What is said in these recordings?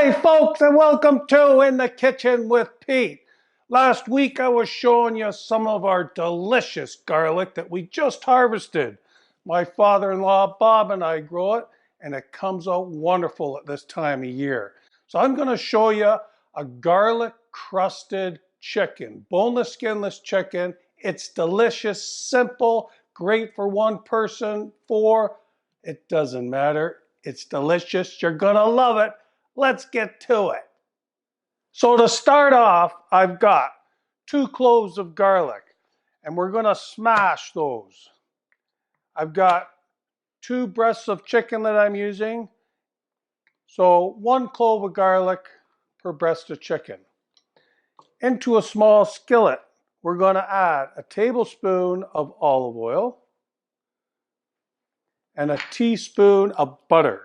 Hi folks, and welcome to In the Kitchen with Pete. Last week I was showing you some of our delicious garlic that we just harvested. My father-in-law Bob and I grow it, and it comes out wonderful at this time of year. So I'm going to show you a garlic crusted chicken, boneless, skinless chicken. It's delicious, simple, great for one person, it doesn't matter. It's delicious. You're going to love it. Let's get to it. So to start off, I've got 2 cloves of garlic, and we're going to smash those. I've got 2 breasts of chicken that I'm using, so 1 clove of garlic per breast of chicken. Into a small skillet, we're going to add a tablespoon of olive oil and a teaspoon of butter.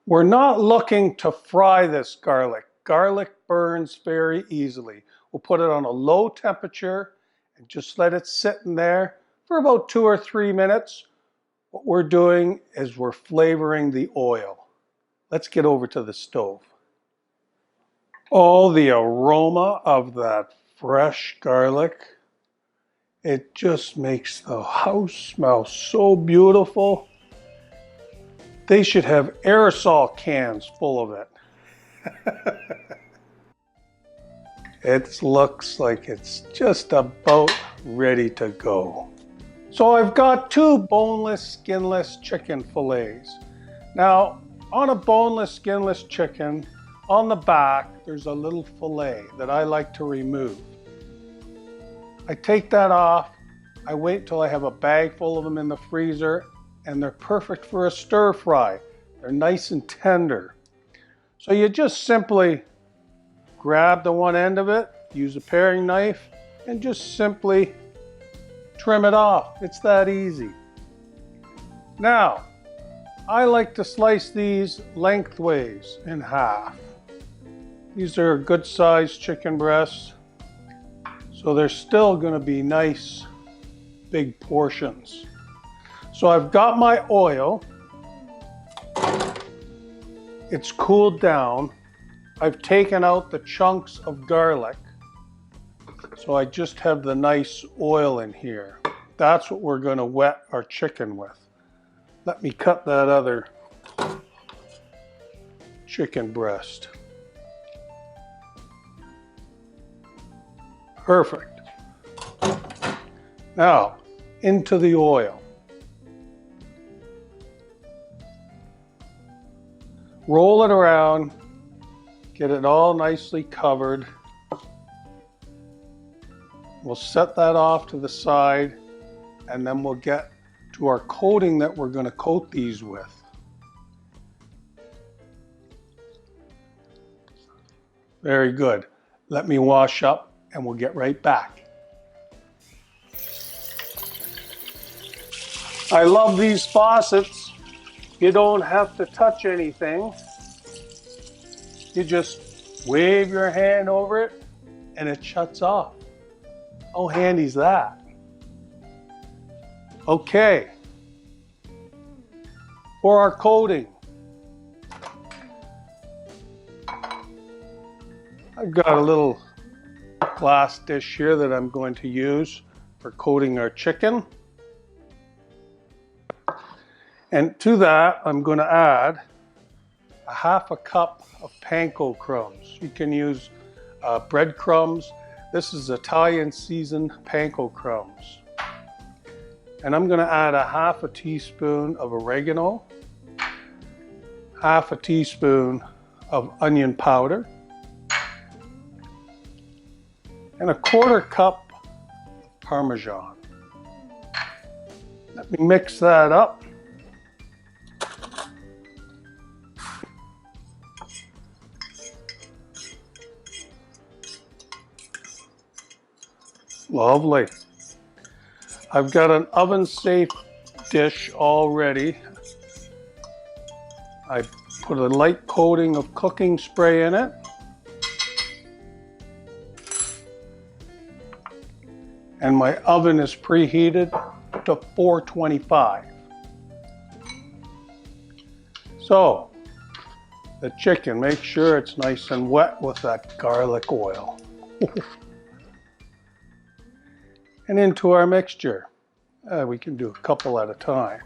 We're not looking to fry this garlic. Garlic burns very easily. We'll put it on a low temperature and just let it sit in there for about 2 or 3 minutes. What we're doing is we're flavoring the oil. Let's get over to the stove. Oh, the aroma of that fresh garlic. It just makes the house smell so beautiful. They should have aerosol cans full of it. It looks like it's just about ready to go. So I've got 2 boneless, skinless chicken fillets. Now, on a boneless, skinless chicken, on the back, there's a little fillet that I like to remove. I take that off. I wait till I have a bag full of them in the freezer, and they're perfect for a stir fry. They're nice and tender. So you just simply grab the one end of it, use a paring knife, and just simply trim it off. It's that easy. Now, I like to slice these lengthways in half. These are good sized chicken breasts, so they're still going to be nice big portions. So I've got my oil. It's cooled down. I've taken out the chunks of garlic. So I just have the nice oil in here. That's what we're going to wet our chicken with. Let me cut that other chicken breast. Perfect. Now, into the oil. Roll it around, get it all nicely covered. We'll set that off to the side, and then we'll get to our coating that we're going to coat these with. Very good. Let me wash up and we'll get right back. I love these faucets. You don't have to touch anything. You just wave your hand over it and it shuts off. How handy is that? Okay. For our coating, I've got a little glass dish here that I'm going to use for coating our chicken. And to that, I'm going to add a half a cup of Panko crumbs. You can use breadcrumbs. This is Italian seasoned Panko crumbs. And I'm going to add a half a teaspoon of oregano, half a teaspoon of onion powder, and a 1/4 cup of parmesan. Let me mix that up. Lovely. I've got an oven-safe dish all ready. I put a light coating of cooking spray in it. And my oven is preheated to 425. So the chicken. Make sure it's nice and wet with that garlic oil. And into our mixture. We can do a couple at a time.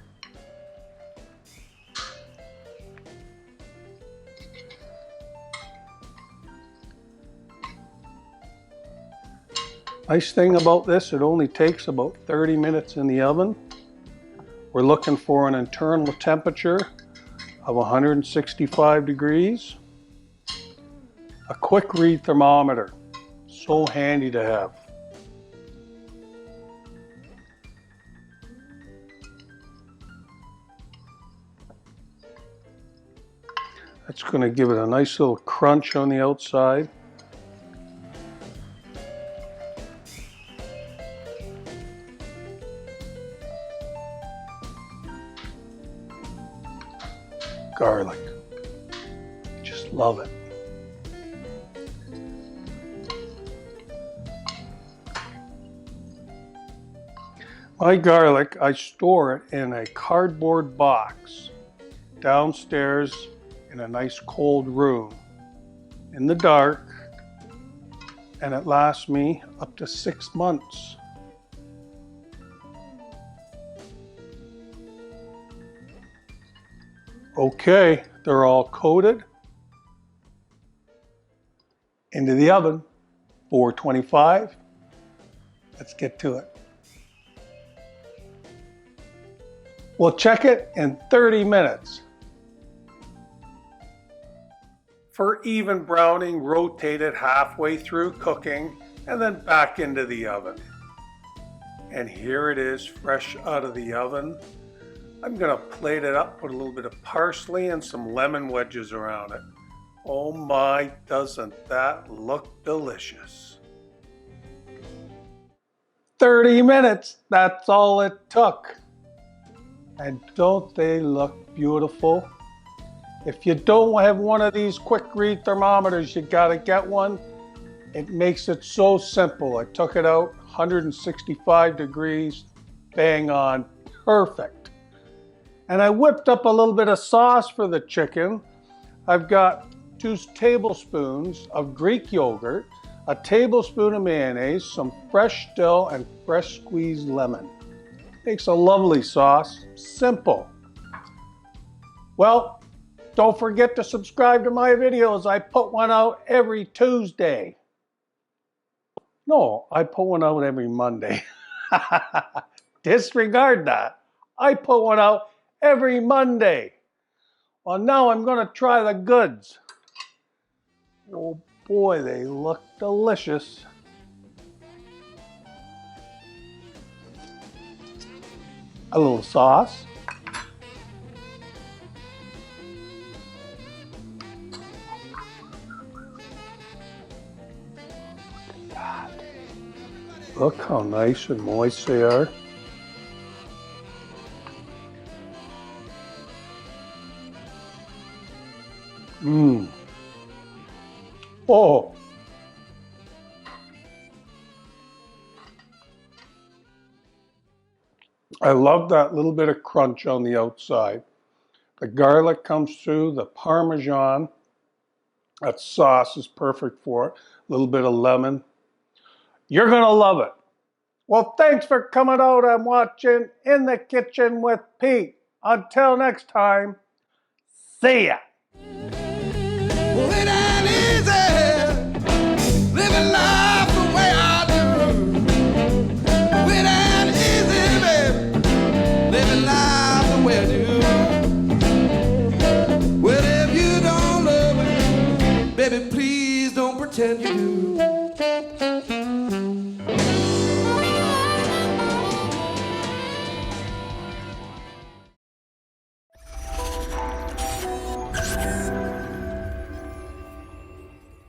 Nice thing about this, it only takes about 30 minutes in the oven. We're looking for an internal temperature of 165 degrees. A quick read thermometer, so handy to have. That's going to give it a nice little crunch on the outside. Garlic. Just love it. My garlic, I store it in a cardboard box downstairs in a nice cold room in the dark, and it lasts me up to 6 months. Okay, they're all coated. Into the oven, 425. Let's get to it. We'll check it in 30 minutes. For even browning, rotate it halfway through cooking and then back into the oven. And here it is, fresh out of the oven. I'm going to plate it up, put a little bit of parsley and some lemon wedges around it. Oh my, doesn't that look delicious? 30 minutes, that's all it took. And don't they look beautiful? If you don't have one of these quick read thermometers, you gotta get one. It makes it so simple. I took it out, 165 degrees, bang on, perfect. And I whipped up a little bit of sauce for the chicken. I've got 2 tablespoons of Greek yogurt, a tablespoon of mayonnaise, some fresh dill, and fresh squeezed lemon. Makes a lovely sauce, simple. Well, don't forget to subscribe to my videos. I put one out every Tuesday. No, I put one out every Monday. Disregard that. I put one out every Monday. Well, now I'm going to try the goods. Oh boy, they look delicious. A little sauce. Look how nice and moist they are. Mmm. Oh. I love that little bit of crunch on the outside. The garlic comes through, the parmesan. That sauce is perfect for it. A little bit of lemon. You're going to love it. Well, thanks for coming out and watching In the Kitchen with Pete. Until next time, see ya. Well, it ain't easy living life the way I do. It ain't easy, baby, living life the way I do. Well, if you don't love me, baby, please don't pretend you do.